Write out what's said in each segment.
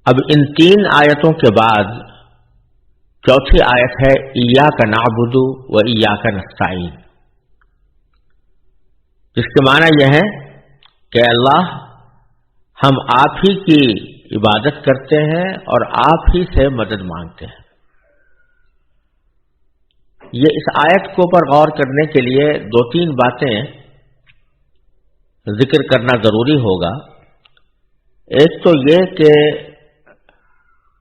اب ان 3 آیتوں کے بعد چوتھی آیت ہے ایاک نعبد و ایاک نستعین، جس کے معنی یہ ہے کہ اللہ ہم آپ ہی کی عبادت کرتے ہیں اور آپ ہی سے مدد مانگتے ہیں۔ یہ اس آیت کے اوپر غور کرنے کے لیے 2-3 باتیں ذکر کرنا ضروری ہوگا۔ ایک تو یہ کہ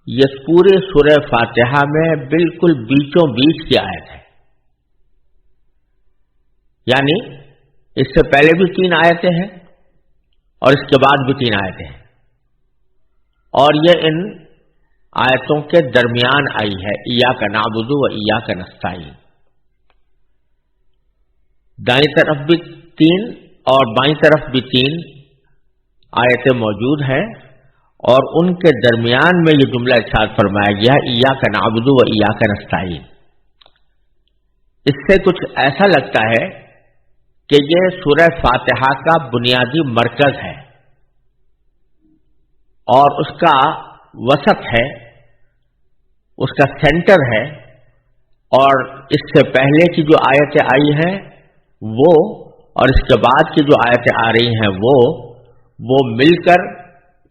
یہ پورے سورہ فاتحہ میں بالکل بیچوں بیچ کی آیت ہے، یعنی اس سے پہلے بھی 3 آیتیں ہیں اور اس کے بعد بھی 3 آیتیں ہیں، اور یہ ان آیتوں کے درمیان آئی ہے، ایاک نعبد و ایاک نستعین۔ دائیں طرف بھی 3 اور بائیں طرف بھی 3 آیتیں موجود ہیں، اور ان کے درمیان میں یہ جملہ ارشاد فرمایا گیا ایاک نعبد و ایاک نستعین۔ اس سے کچھ ایسا لگتا ہے کہ یہ سورہ فاتحہ کا بنیادی مرکز ہے اور اس کا وسط ہے، اس کا سینٹر ہے، اور اس سے پہلے کی جو آیتیں آئی ہیں وہ اور اس کے بعد کی جو آیتیں آ رہی ہیں وہ مل کر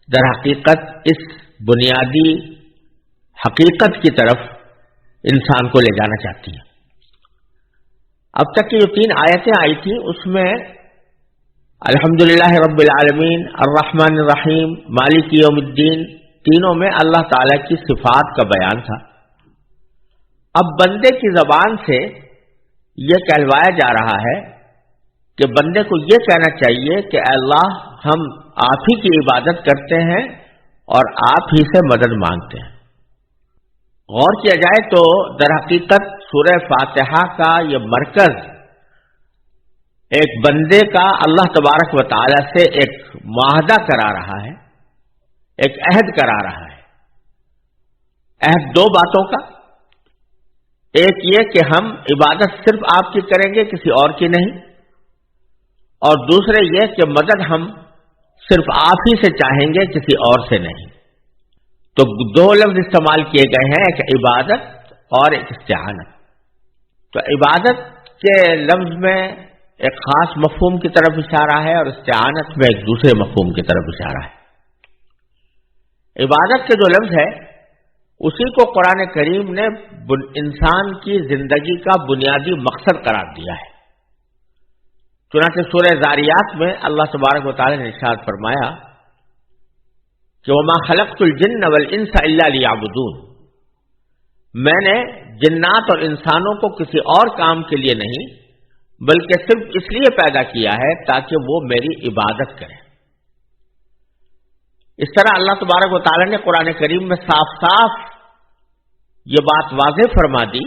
در حقیقت اس بنیادی حقیقت کی طرف انسان کو لے جانا چاہتی ہیں۔ اب تک کی جو 3 آیتیں آئی تھیں اس میں الحمدللہ رب العالمین، الرحمن الرحیم، مالک یوم الدین، تینوں میں اللہ تعالی کی صفات کا بیان تھا۔ اب بندے کی زبان سے یہ کہلوایا جا رہا ہے کہ بندے کو یہ کہنا چاہیے کہ اے اللہ ہم آپ ہی کی عبادت کرتے ہیں اور آپ ہی سے مدد مانگتے ہیں۔ غور کیا جائے تو در حقیقت سورہ فاتحہ کا یہ مرکز ایک بندے کا اللہ تبارک و تعالی سے ایک معاہدہ کرا رہا ہے، ایک عہد کرا رہا ہے۔ عہد 2 باتوں کا، ایک یہ کہ ہم عبادت صرف آپ کی کریں گے، کسی اور کی نہیں، اور دوسرے یہ کہ مدد ہم صرف آپ ہی سے چاہیں گے، کسی اور سے نہیں۔ تو 2 لفظ استعمال کیے گئے ہیں، ایک عبادت اور ایک استعانت۔ تو عبادت کے لفظ میں ایک خاص مفہوم کی طرف اشارہ ہے اور استعانت میں ایک دوسرے مفہوم کی طرف اشارہ ہے۔ عبادت کے جو لفظ ہے اسی کو قرآن کریم نے انسان کی زندگی کا بنیادی مقصد قرار دیا ہے۔ چنانچہ سورہ ذاریات میں اللہ تبارک و تعالی نے ارشاد فرمایا کہ وَمَا خَلَقْتُ الْجِنَّ وَالْإِنسَ إِلَّا لِيَعْبُدُونِ، میں نے جنات اور انسانوں کو کسی اور کام کے لیے نہیں بلکہ صرف اس لیے پیدا کیا ہے تاکہ وہ میری عبادت کریں۔ اس طرح اللہ تبارک و تعالی نے قرآن کریم میں صاف صاف یہ بات واضح فرما دی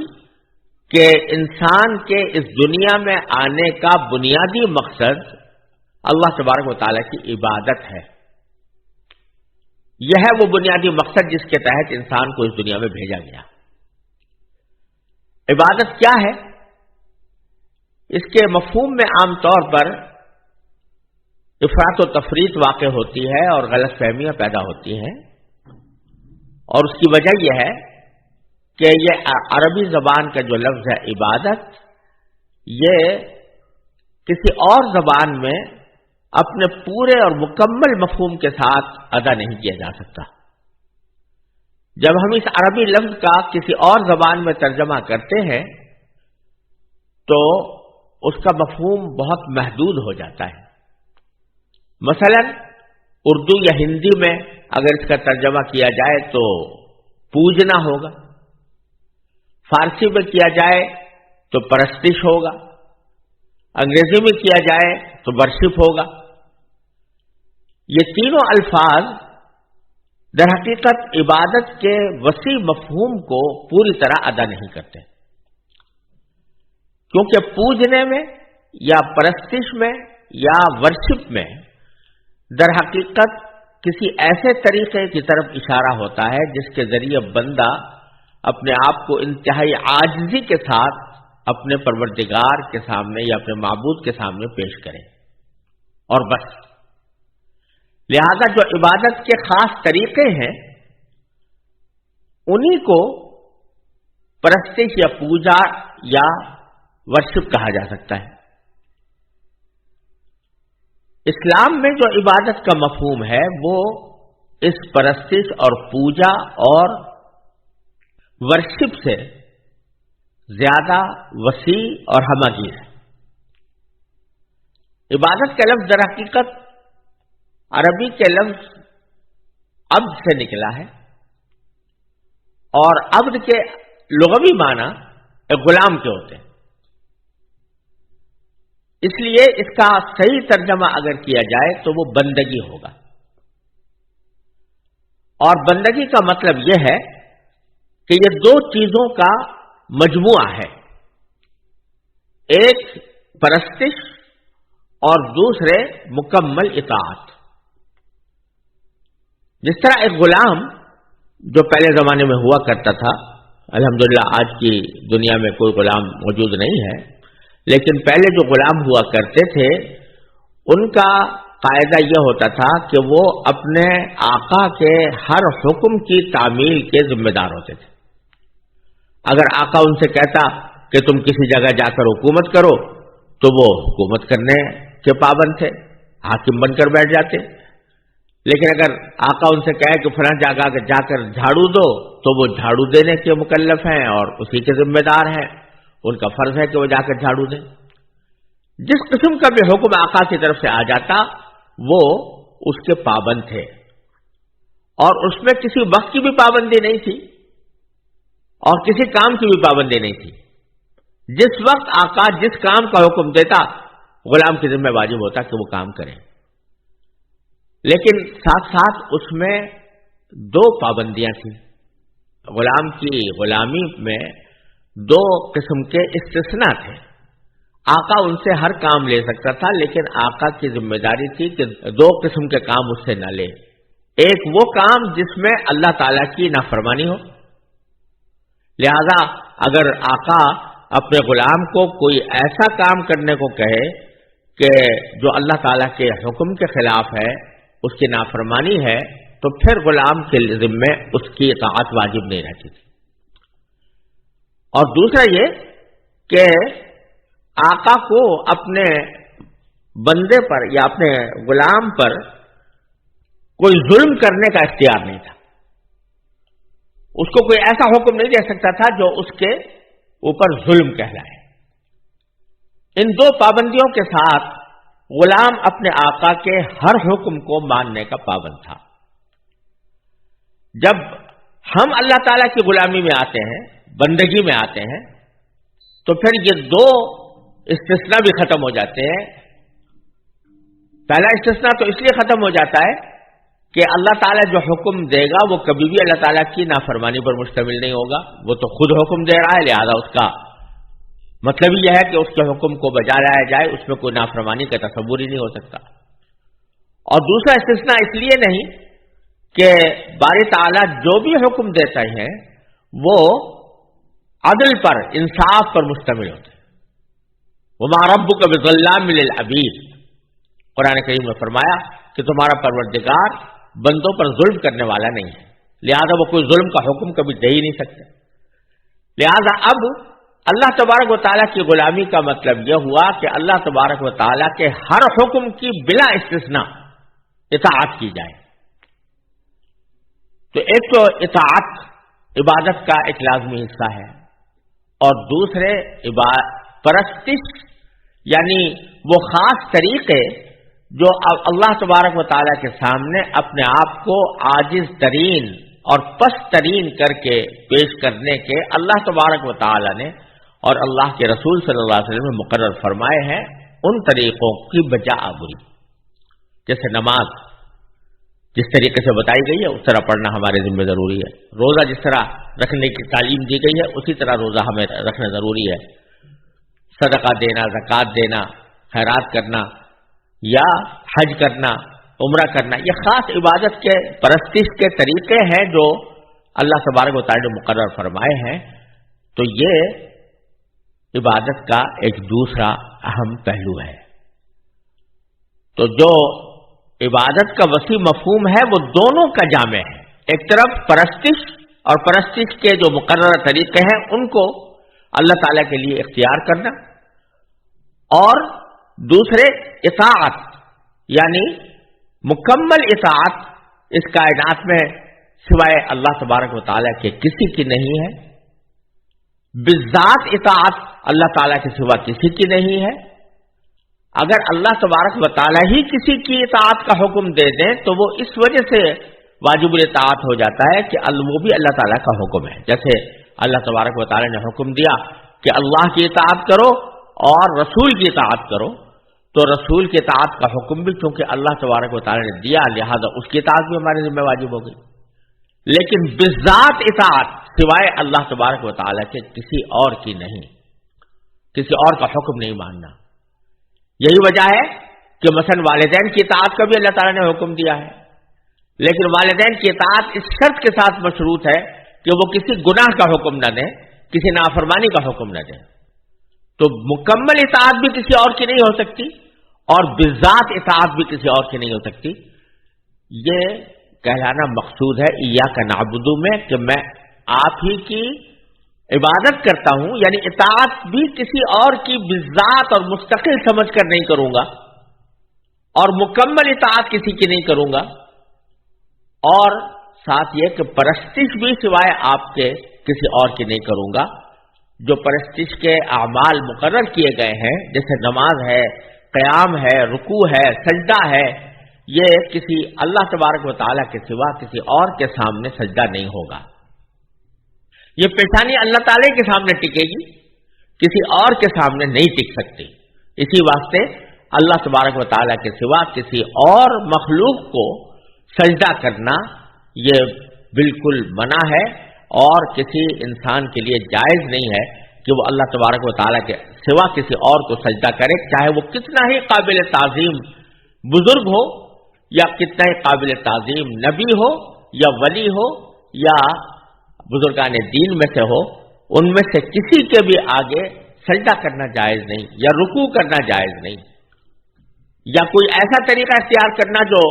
کہ انسان کے اس دنیا میں آنے کا بنیادی مقصد اللہ تبارک و تعالی کی عبادت ہے۔ یہ ہے وہ بنیادی مقصد جس کے تحت انسان کو اس دنیا میں بھیجا گیا۔ عبادت کیا ہے؟ اس کے مفہوم میں عام طور پر افراط و تفریط واقع ہوتی ہے اور غلط فہمیاں پیدا ہوتی ہیں، اور اس کی وجہ یہ ہے کہ یہ عربی زبان کا جو لفظ ہے عبادت، یہ کسی اور زبان میں اپنے پورے اور مکمل مفہوم کے ساتھ ادا نہیں کیا جا سکتا۔ جب ہم اس عربی لفظ کا کسی اور زبان میں ترجمہ کرتے ہیں تو اس کا مفہوم بہت محدود ہو جاتا ہے۔ مثلا اردو یا ہندی میں اگر اس کا ترجمہ کیا جائے تو پوجنا ہوگا، فارسی میں کیا جائے تو پرستش ہوگا، انگریزی میں کیا جائے تو ورشپ ہوگا۔ یہ تینوں الفاظ در حقیقت عبادت کے وسیع مفہوم کو پوری طرح ادا نہیں کرتے، کیونکہ پوجنے میں یا پرستش میں یا ورشپ میں در حقیقت کسی ایسے طریقے کی طرف اشارہ ہوتا ہے جس کے ذریعے بندہ اپنے آپ کو انتہائی عاجزی کے ساتھ اپنے پروردگار کے سامنے یا اپنے معبود کے سامنے پیش کرے، اور بس۔ لہذا جو عبادت کے خاص طریقے ہیں انہی کو پرستش یا پوجا یا ورشپ کہا جا سکتا ہے۔ اسلام میں جو عبادت کا مفہوم ہے وہ اس پرستش اور پوجا اور ورشپ سے زیادہ وسیع اور ہمہ گیر ہے۔ عبادت کا لفظ در حقیقت عربی کے لفظ عبد سے نکلا ہے، اور عبد کے لغوی معنی ایک غلام کے ہوتے ہیں، اس لیے اس کا صحیح ترجمہ اگر کیا جائے تو وہ بندگی ہوگا، اور بندگی کا مطلب یہ ہے کہ یہ دو چیزوں کا مجموعہ ہے، ایک پرستش اور دوسرے مکمل اطاعت۔ جس طرح ایک غلام جو پہلے زمانے میں ہوا کرتا تھا، الحمدللہ آج کی دنیا میں کوئی غلام موجود نہیں ہے، لیکن پہلے جو غلام ہوا کرتے تھے ان کا قاعدہ یہ ہوتا تھا کہ وہ اپنے آقا کے ہر حکم کی تعمیل کے ذمہ دار ہوتے تھے۔ اگر آقا ان سے کہتا کہ تم کسی جگہ جا کر حکومت کرو تو وہ حکومت کرنے کے پابند تھے، حاکم بن کر بیٹھ جاتے۔ لیکن اگر آقا ان سے کہے کہ فلاں جگہ جا کر جھاڑو دو تو وہ جھاڑو دینے کے مکلف ہیں اور اسی کے ذمہ دار ہیں، ان کا فرض ہے کہ وہ جا کر جھاڑو دیں۔ جس قسم کا بھی حکم آقا کی طرف سے آ جاتا وہ اس کے پابند تھے، اور اس میں کسی وقت کی بھی پابندی نہیں تھی اور کسی کام کی بھی پابندی نہیں تھی۔ جس وقت آقا جس کام کا حکم دیتا غلام کے ذمہ واجب ہوتا کہ وہ کام کریں، لیکن ساتھ ساتھ اس میں دو پابندیاں تھیں۔ غلام کی غلامی میں دو قسم کے استثناء تھے۔ آقا ان سے ہر کام لے سکتا تھا، لیکن آقا کی ذمہ داری تھی کہ دو قسم کے کام اس سے نہ لے۔ ایک وہ کام جس میں اللہ تعالیٰ کی نافرمانی ہو، لہذا اگر آقا اپنے غلام کو کوئی ایسا کام کرنے کو کہے کہ جو اللہ تعالیٰ کے حکم کے خلاف ہے، اس کی نافرمانی ہے، تو پھر غلام کے ذمے اس کی اطاعت واجب نہیں رہتی تھی۔ اور دوسرا یہ کہ آقا کو اپنے بندے پر یا اپنے غلام پر کوئی ظلم کرنے کا اختیار نہیں تھا۔ اس کو کوئی ایسا حکم نہیں دے سکتا تھا جو اس کے اوپر ظلم کہلائے۔ ان دو پابندیوں کے ساتھ غلام اپنے آقا کے ہر حکم کو ماننے کا پابند تھا۔ جب ہم اللہ تعالیٰ کی غلامی میں آتے ہیں، بندگی میں آتے ہیں، تو پھر یہ دو استثناء بھی ختم ہو جاتے ہیں۔ پہلا استثناء تو اس لیے ختم ہو جاتا ہے کہ اللہ تعالیٰ جو حکم دے گا وہ کبھی بھی اللہ تعالیٰ کی نافرمانی پر مشتمل نہیں ہوگا، وہ تو خود حکم دے رہا ہے، لہذا اس کا مطلب یہ ہے کہ اس کے حکم کو بجا لایا جائے، اس میں کوئی نافرمانی کا تصور ہی نہیں ہو سکتا۔ اور دوسرا استثناء اس لیے نہیں کہ باری تعالیٰ جو بھی حکم دیتا ہے وہ عدل پر، انصاف پر مشتمل ہوتا ہے۔ وَمَا رَبُّكَ بِظَلَّامٍ لِّلْعَبِيدِ، قرآن کریم نے فرمایا کہ تمہارا پروردگار بندوں پر ظلم کرنے والا نہیں ہے، لہذا وہ کوئی ظلم کا حکم کبھی دے ہی نہیں سکتے۔ لہذا اب اللہ تبارک و تعالیٰ کی غلامی کا مطلب یہ ہوا کہ اللہ تبارک و تعالیٰ کے ہر حکم کی بلا استثناء اطاعت کی جائے۔ تو ایک تو اطاعت عبادت کا ایک لازمی حصہ ہے، اور دوسرے پرستش یعنی وہ خاص طریقے جو اللہ تبارک و تعالیٰ کے سامنے اپنے آپ کو عاجز ترین اور پست ترین کر کے پیش کرنے کے اللہ تبارک و تعالیٰ نے اور اللہ کے رسول صلی اللہ علیہ وسلم نے مقرر فرمائے ہیں، ان طریقوں کی بجا آوری۔ جیسے نماز جس طریقے سے بتائی گئی ہے اس طرح پڑھنا ہمارے ذمہ ضروری ہے، روزہ جس طرح رکھنے کی تعلیم دی گئی ہے اسی طرح روزہ ہمیں رکھنا ضروری ہے، صدقہ دینا، زکوٰۃ دینا، خیرات کرنا یا حج کرنا، عمرہ کرنا، یہ خاص عبادت کے پرستش کے طریقے ہیں جو اللہ تبارک و تعالیٰ نے مقرر فرمائے ہیں۔ تو یہ عبادت کا ایک دوسرا اہم پہلو ہے۔ تو جو عبادت کا وسیع مفہوم ہے وہ دونوں کا جامع ہے، ایک طرف پرستش اور پرستش کے جو مقررہ طریقے ہیں ان کو اللہ تعالیٰ کے لیے اختیار کرنا، اور دوسرے اطاعت، یعنی مکمل اطاعت اس کائنات میں سوائے اللہ تبارک و تعالیٰ کے کسی کی نہیں ہے، بالذات اطاعت اللہ تعالیٰ کے سوا کسی کی نہیں ہے۔ اگر اللہ تبارک و تعالیٰ ہی کسی کی اطاعت کا حکم دے دیں تو وہ اس وجہ سے واجب الاطاعت ہو جاتا ہے کہ وہ بھی اللہ تعالیٰ کا حکم ہے۔ جیسے اللہ تبارک و تعالیٰ نے حکم دیا کہ اللہ کی اطاعت کرو اور رسول کی اطاعت کرو، تو رسول کی اطاعت کا حکم بھی چونکہ اللہ تبارک و تعالیٰ نے دیا، لہذا اس کی اطاعت بھی ہمارے ذمہ واجب ہو گئی۔ لیکن بالذات اطاعت سوائے اللہ تبارک و تعالیٰ کے کسی اور کی نہیں، کسی اور کا حکم نہیں ماننا۔ یہی وجہ ہے کہ مثلا والدین کی اطاعت کا بھی اللہ تعالیٰ نے حکم دیا ہے، لیکن والدین کی اطاعت اس شرط کے ساتھ مشروط ہے کہ وہ کسی گناہ کا حکم نہ دیں، کسی نافرمانی کا حکم نہ دیں۔ تو مکمل اطاعت بھی کسی اور کی نہیں ہو سکتی اور بالذات اطاعت بھی کسی اور کی نہیں ہو سکتی۔ یہ کہلانا مقصود ہے ایاک نعبد میں کہ میں آپ ہی کی عبادت کرتا ہوں، یعنی اطاعت بھی کسی اور کی بالذات اور مستقل سمجھ کر نہیں کروں گا، اور مکمل اطاعت کسی کی نہیں کروں گا، اور ساتھ یہ کہ پرستش بھی سوائے آپ کے کسی اور کی نہیں کروں گا۔ جو پرستش کے اعمال مقرر کیے گئے ہیں جیسے نماز ہے، قیام ہے، رکوع ہے، سجدہ ہے، یہ کسی اللہ تبارک و تعالیٰ کے سوا کسی اور کے سامنے سجدہ نہیں ہوگا۔ یہ پیشانی اللہ تعالیٰ کے سامنے ٹکے گی، کسی اور کے سامنے نہیں ٹک سکتی۔ اسی واسطے اللہ تبارک و تعالیٰ کے سوا کسی اور مخلوق کو سجدہ کرنا یہ بالکل منع ہے، اور کسی انسان کے لیے جائز نہیں ہے کہ وہ اللہ تبارک و تعالیٰ کے سوا کسی اور کو سجدہ کرے، چاہے وہ کتنا ہی قابل تعظیم بزرگ ہو یا کتنا ہی قابل تعظیم نبی ہو یا ولی ہو یا بزرگان دین میں سے ہو، ان میں سے کسی کے بھی آگے سجدہ کرنا جائز نہیں یا رکوع کرنا جائز نہیں، یا کوئی ایسا طریقہ اختیار کرنا جو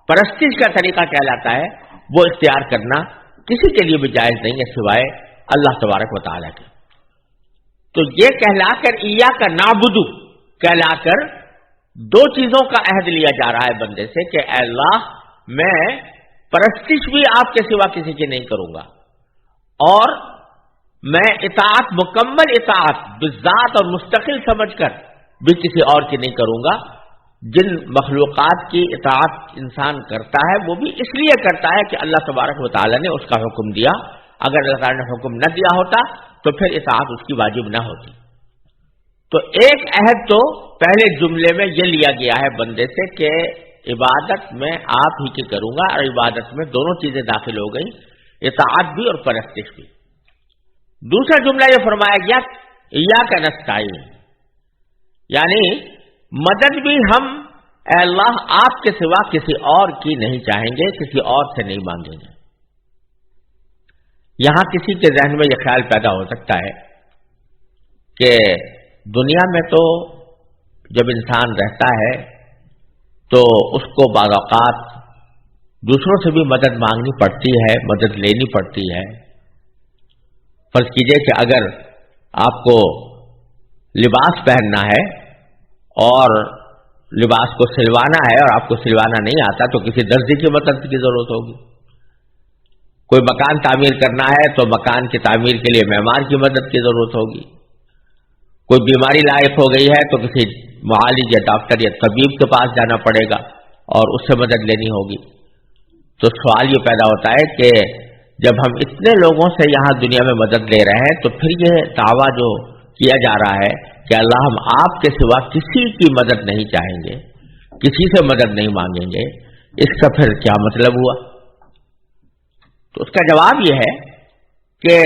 پرستش کا طریقہ کہلاتا ہے وہ اختیار کرنا کسی کے لیے بھی جائز نہیں ہے سوائے اللہ تبارک و تعالیٰ کے۔ تو یہ کہلا کر ایاک نعبد کہلا کر دو چیزوں کا عہد لیا جا رہا ہے بندے سے کہ اے اللہ میں پرستش بھی آپ کے سوا کسی کی نہیں کروں گا، اور میں اطاعت مکمل اطاعت بالذات اور مستقل سمجھ کر بھی کسی اور کی نہیں کروں گا۔ جن مخلوقات کی اطاعت انسان کرتا ہے وہ بھی اس لیے کرتا ہے کہ اللہ تبارک و تعالیٰ نے اس کا حکم دیا، اگر اللہ تعالیٰ نے حکم نہ دیا ہوتا تو پھر اطاعت اس کی واجب نہ ہوتی۔ تو ایک عہد تو پہلے جملے میں یہ لیا گیا ہے بندے سے کہ عبادت میں آپ ہی کی کروں گا، اور عبادت میں دونوں چیزیں داخل ہو گئی، اطاعت بھی اور پرستش بھی۔ دوسرا جملہ یہ فرمایا گیا ایاک نستعین، یعنی مدد بھی ہم اے اللہ آپ کے سوا کسی اور کی نہیں چاہیں گے، کسی اور سے نہیں مانگیں گے۔ یہاں کسی کے ذہن میں یہ خیال پیدا ہو سکتا ہے کہ دنیا میں تو جب انسان رہتا ہے تو اس کو بعض اوقات دوسروں سے بھی مدد مانگنی پڑتی ہے، مدد لینی پڑتی ہے۔ فرض کیجئے کہ اگر آپ کو لباس پہننا ہے اور لباس کو سلوانا ہے اور آپ کو سلوانا نہیں آتا تو کسی درزی کی مدد کی ضرورت ہوگی۔ کوئی مکان تعمیر کرنا ہے تو مکان کی تعمیر کے لیے معمار کی مدد کی ضرورت ہوگی۔ کوئی بیماری لاحق ہو گئی ہے تو کسی معالج یا ڈاکٹر یا طبیب کے پاس جانا پڑے گا اور اس سے مدد لینی ہوگی۔ تو سوال یہ پیدا ہوتا ہے کہ جب ہم اتنے لوگوں سے یہاں دنیا میں مدد لے رہے ہیں تو پھر یہ دعویٰ جو کیا جا رہا ہے کہ اللہ ہم آپ کے سوا کسی کی مدد نہیں چاہیں گے، کسی سے مدد نہیں مانگیں گے، اس کا پھر کیا مطلب ہوا؟ تو اس کا جواب یہ ہے کہ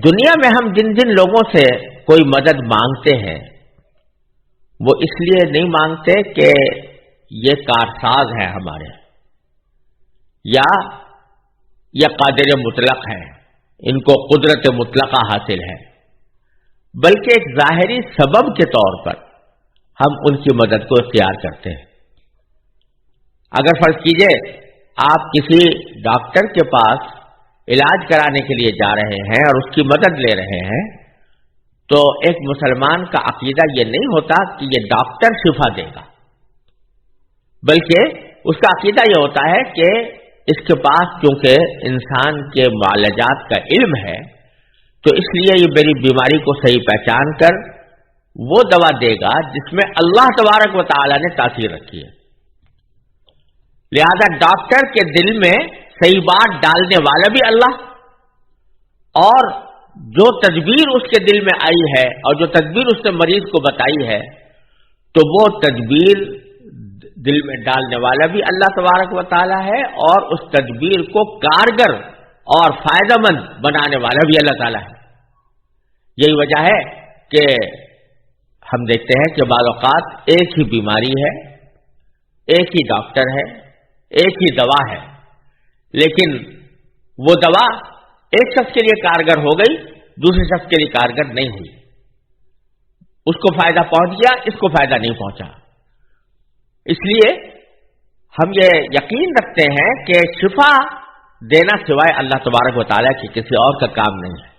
دنیا میں ہم جن جن لوگوں سے کوئی مدد مانگتے ہیں وہ اس لیے نہیں مانگتے کہ یہ کارساز ہے ہمارے، یا یہ قادر مطلق ہے، ان کو قدرت مطلقہ حاصل ہے، بلکہ ایک ظاہری سبب کے طور پر ہم ان کی مدد کو اختیار کرتے ہیں۔ اگر فرض کیجئے آپ کسی ڈاکٹر کے پاس علاج کرانے کے لیے جا رہے ہیں اور اس کی مدد لے رہے ہیں، تو ایک مسلمان کا عقیدہ یہ نہیں ہوتا کہ یہ ڈاکٹر شفا دے گا، بلکہ اس کا عقیدہ یہ ہوتا ہے کہ اس کے پاس چونکہ انسان کے معالجات کا علم ہے، تو اس لیے یہ میری بیماری کو صحیح پہچان کر وہ دوا دے گا جس میں اللہ تبارک و تعالی نے تاثیر رکھی ہے۔ لہذا ڈاکٹر کے دل میں صحیح بات ڈالنے والا بھی اللہ، اور جو تدبیر اس کے دل میں آئی ہے اور جو تدبیر اس نے مریض کو بتائی ہے، تو وہ تدبیر دل میں ڈالنے والا بھی اللہ تبارک و تعالی ہے، اور اس تدبیر کو کارگر اور فائدہ مند بنانے والا بھی اللہ تعالی ہے۔ یہی وجہ ہے کہ ہم دیکھتے ہیں کہ بعض اوقات ایک ہی بیماری ہے، ایک ہی ڈاکٹر ہے، ایک ہی دوا ہے، لیکن وہ دوا ایک شخص کے لیے کارگر ہو گئی، دوسرے شخص کے لیے کارگر نہیں ہوئی، اس کو فائدہ پہنچ گیا، اس کو فائدہ نہیں پہنچا۔ اس لیے ہم یہ یقین رکھتے ہیں کہ شفا دینا سوائے اللہ تبارک و تعالیٰ کی کسی اور کا کام نہیں ہے۔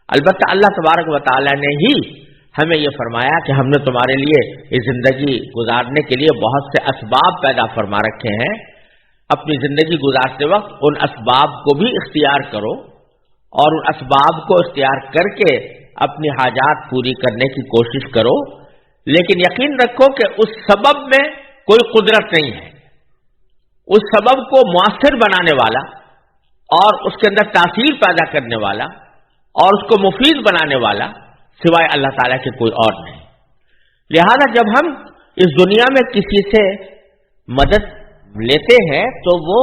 البتہ اللہ تبارک و تعالیٰ نے ہی ہمیں یہ فرمایا کہ ہم نے تمہارے لیے یہ زندگی گزارنے کے لیے بہت سے اسباب پیدا فرما رکھے ہیں، اپنی زندگی گزارتے وقت ان اسباب کو بھی اختیار کرو، اور ان اسباب کو اختیار کر کے اپنی حاجات پوری کرنے کی کوشش کرو، لیکن یقین رکھو کہ اس سبب میں کوئی قدرت نہیں ہے۔ اس سبب کو مؤثر بنانے والا اور اس کے اندر تاثیر پیدا کرنے والا اور اس کو مفید بنانے والا سوائے اللہ تعالیٰ کے کوئی اور نہیں۔ لہذا جب ہم اس دنیا میں کسی سے مدد لیتے ہیں تو وہ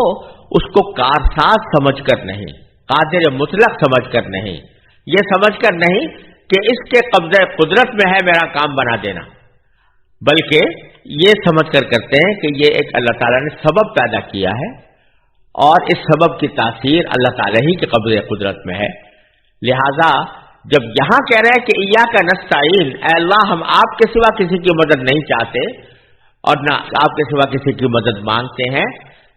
اس کو کارساز سمجھ کر نہیں، قادر مطلق سمجھ کر نہیں، یہ سمجھ کر نہیں کہ اس کے قبضہ قدرت میں ہے میرا کام بنا دینا، بلکہ یہ سمجھ کر کرتے ہیں کہ یہ ایک اللہ تعالیٰ نے سبب پیدا کیا ہے اور اس سبب کی تاثیر اللہ تعالیٰ ہی کے قبضہ قدرت میں ہے۔ لہذا جب یہاں کہہ رہے ہیں کہ ایاک نستعین، اے اللہ ہم آپ کے سوا کسی کی مدد نہیں چاہتے اور نہ آپ کے سوا کسی کی مدد مانگتے ہیں،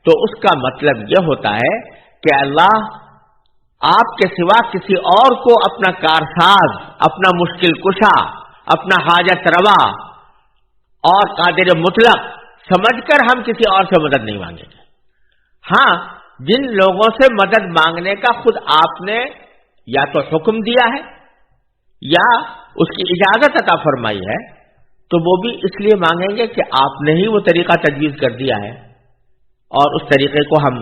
تو اس کا مطلب یہ ہوتا ہے کہ اللہ آپ کے سوا کسی اور کو اپنا کارساز، اپنا مشکل کشا، اپنا حاجت روا اور قادر مطلق سمجھ کر ہم کسی اور سے مدد نہیں مانگیں گے۔ ہاں، جن لوگوں سے مدد مانگنے کا خود آپ نے یا تو حکم دیا ہے یا اس کی اجازت عطا فرمائی ہے، تو وہ بھی اس لیے مانگیں گے کہ آپ نے ہی وہ طریقہ تجویز کر دیا ہے، اور اس طریقے کو ہم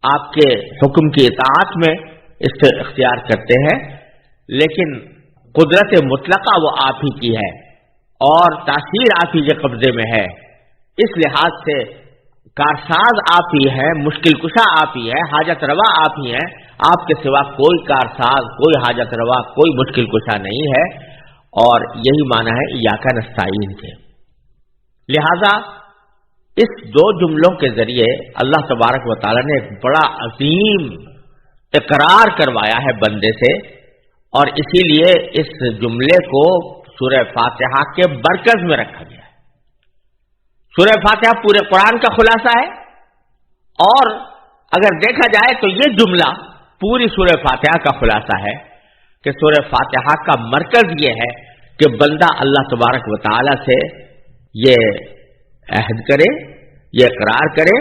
آپ کے حکم کی اطاعت میں اختیار کرتے ہیں۔ لیکن قدرت مطلقہ وہ آپ ہی کی ہے اور تاثیر آپ ہی کے قبضے میں ہے، اس لحاظ سے کارساز آپ ہی ہے، مشکل کشا آپ ہی ہے، حاجت روا آپ ہی ہیں، آپ کے سوا کوئی کارساز، کوئی حاجت روا، کوئی مشکل کشا نہیں ہے، اور یہی معنی ہے ایاک نستعین کے۔ لہذا اس دو جملوں کے ذریعے اللہ تبارک و تعالی نے ایک بڑا عظیم اقرار کروایا ہے بندے سے، اور اسی لیے اس جملے کو سورہ فاتحہ کے مرکز میں رکھا گیا ہے۔ سورہ فاتحہ پورے قرآن کا خلاصہ ہے، اور اگر دیکھا جائے تو یہ جملہ پوری سورہ فاتحہ کا خلاصہ ہے کہ سورہ فاتحہ کا مرکز یہ ہے کہ بندہ اللہ تبارک و تعالی سے یہ عہد کرے، یہ اقرار کرے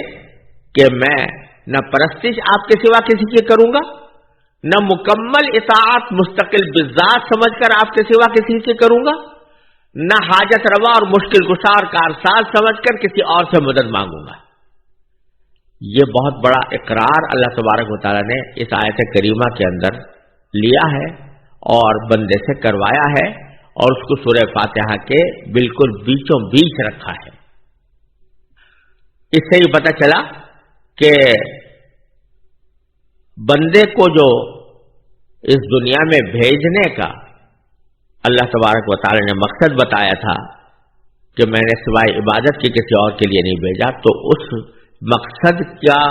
کہ میں نہ پرستش آپ کے سوا کسی کی کروں گا، نہ مکمل اطاعت مستقل بذات سمجھ کر آپ کے سوا کسی کی کروں گا، نہ حاجت روا اور مشکل کشا اور کارساز سمجھ کر کسی اور سے مدد مانگوں گا۔ یہ بہت بڑا اقرار اللہ تبارک و تعالی نے اس آیت کریمہ کے اندر لیا ہے اور بندے سے کروایا ہے، اور اس کو سورہ فاتحہ کے بالکل بیچوں بیچ رکھا ہے۔ اس سے یہ پتہ چلا کہ بندے کو جو اس دنیا میں بھیجنے کا اللہ تبارک و تعالی نے مقصد بتایا تھا کہ میں نے سوائے عبادت کے کسی اور کے لیے نہیں بھیجا، تو اس مقصد کا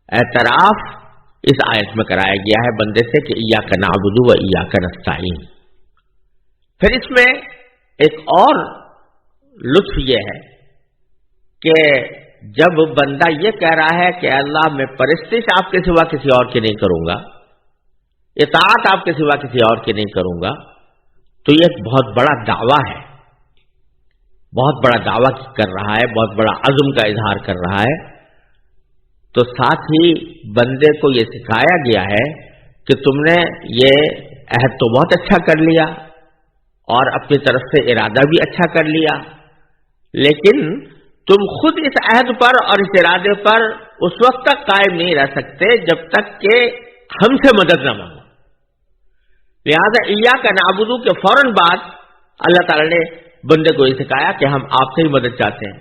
اعتراف اس آیت میں کرایا گیا ہے بندے سے کہ ایاک نعبد و ایاک نستعین۔ پھر اس میں ایک اور لطف یہ ہے کہ جب بندہ یہ کہہ رہا ہے کہ اللہ میں پرستش آپ کے سوا کسی اور کی نہیں کروں گا، اطاعت آپ کے سوا کسی اور کی نہیں کروں گا، تو یہ ایک بہت بڑا دعویٰ ہے، بہت بڑا دعویٰ کر رہا ہے، بہت بڑا عزم کا اظہار کر رہا ہے۔ تو ساتھ ہی بندے کو یہ سکھایا گیا ہے کہ تم نے یہ عہد تو بہت اچھا کر لیا اور اپنی طرف سے ارادہ بھی اچھا کر لیا، لیکن تم خود اس عہد پر اور اس ارادے پر اس وقت تک قائم نہیں رہ سکتے جب تک کہ ہم سے مدد نہ مانگو۔ لہذا ایاک نعبد کے فوراً بعد اللہ تعالی نے بندے کو یہ سکھایا کہ ہم آپ سے ہی مدد چاہتے ہیں،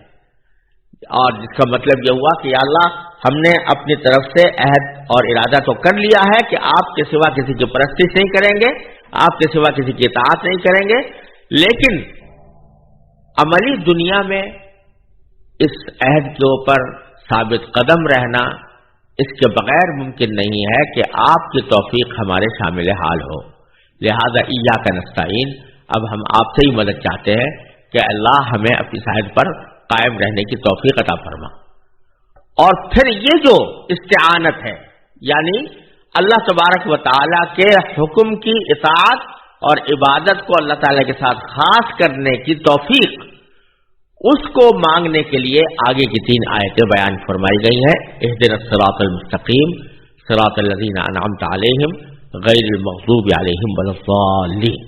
اور جس کا مطلب یہ ہوا کہ یا اللہ ہم نے اپنی طرف سے عہد اور ارادہ تو کر لیا ہے کہ آپ کے سوا کسی کی پرستش نہیں کریں گے، آپ کے سوا کسی کی اطاعت نہیں کریں گے، لیکن عملی دنیا میں اس عہد کے اوپر ثابت قدم رہنا اس کے بغیر ممکن نہیں ہے کہ آپ کی توفیق ہمارے شامل حال ہو۔ لہذا ایاک نستعین، اب ہم آپ سے ہی مدد چاہتے ہیں کہ اللہ ہمیں اپنی عہد پر قائم رہنے کی توفیق عطا فرما۔ اور پھر یہ جو استعانت ہے، یعنی اللہ تبارک و تعالی کے حکم کی اطاعت اور عبادت کو اللہ تعالی کے ساتھ خاص کرنے کی توفیق، اس کو مانگنے کے لیے آگے کی 3 آیتیں بیان فرمائی گئی ہیں۔ اہدنا الصراط المستقیم صراط الذین انعمت علیہم غیر المغضوب علیہم ولا الضالین۔